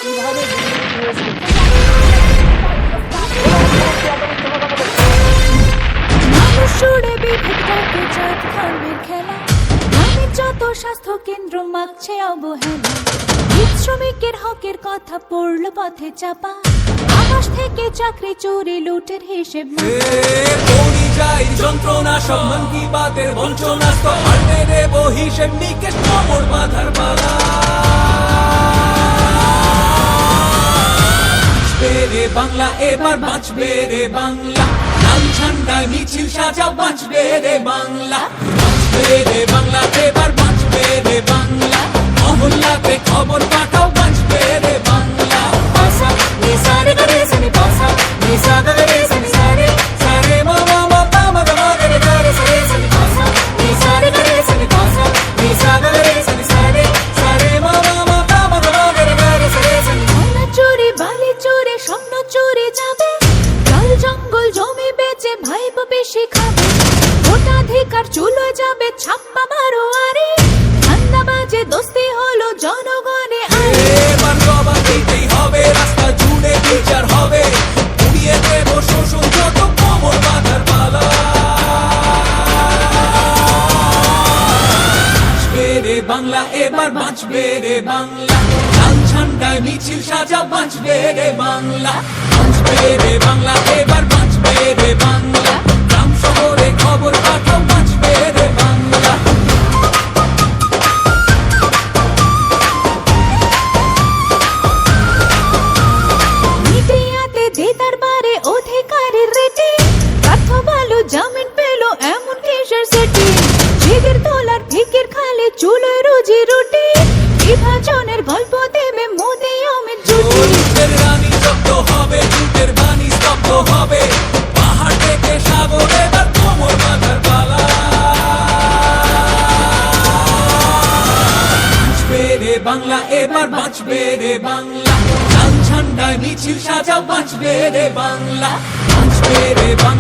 কিভাবে হয়েছে। মানুষ জুড়ে বিভেদ কাকে জাত ধর্মের খেলা, গ্রামের যত স্বাস্থ্য কেন্দ্র মাগছে অবহেলা। গীত শ্রমিকের হকের কথা পড়ল পথে চাপা, আকাশ থেকে চাকরি চুরি লুটের হিসেব পরিযায়ী যন্ত্রণা সব মন কি বাতের বঞ্চনা, পাল্টে দেব হিসেব নিকেশ কোমর বাঁধার পালা। বাঁচবে রে বাংলা, এবার বাঁচবে রে বাংলা, লাল ঝান্ডায় মিছিল সাজাও, বাঁচবে রে বাংলা। বাঁচবে রে বাংলা, এবার বাঁচবে রে বাংলা, মহল্লাতে খবর পাঠাও, বাঁচবে রে বাংলা। পাসা নি সারে গরে সানি, পাসা নি সাগা গরে সানি, সারে সারে মামা মাপা মাগা মাগরে গরে সারে সানি, পাসা নি সারে গরে সানি, পাসা নি সাগা গরে সানি, সারে সারে মামা মাপা মাগা মাগরে গরে সারে সানি। সোনা চুরি বালি চুরি স্বপ্ন চুরি যাবে, জল জঙ্গল জমি বেচে ভাইবো বেশি খাবে, ভোটাধিকার চুলো যাবে ছাপ্পা মারো আরে, ঠান্ডা বাজে দোস্তি হলো জনগণে আরে। এবার জবাব দিতেই হবে, রাস্তা জুড়ে বিচার হবে, উড়িয়ে দেব শোষণ যত কোমর বাঁধার পালা। বাঁচবে রে বাংলা, এবার বাঁচবে রে বাংলা, লাল ঝান্ডায় মিছিল সাজা, বাঁচবে রে বাংলা। বাঁচবে রে বাংলা, এবার বাঁচবে রে বাংলা, গ্রাম শহরে খবর পাঠাও, বাঁচবে রে বাংলা। মিডিয়াতে দিদার বারে অধিকারের রেটে, পার্থ ভালো জামিন পেল এমন কেশর সেটি, জিগের তোলার ফিকির খালে চুলোয় রুজি রুটি, বিভাজনের গল্প দেবে মোদি অমিত জুটি। লুটের রানী জব্দ হবে, লুটের বাণী স্তব্ধ হবে, পাহাড় থেকে সাগর এবার কোমর বাঁধার পালা। বাঁচবে রে বাংলা, এবার বাঁচবে রে বাংলা, লাল ঝান্ডায় মিছিল সাজাও, বাঁচবে রে বাংলা। বাঁচবে রে বাংলা।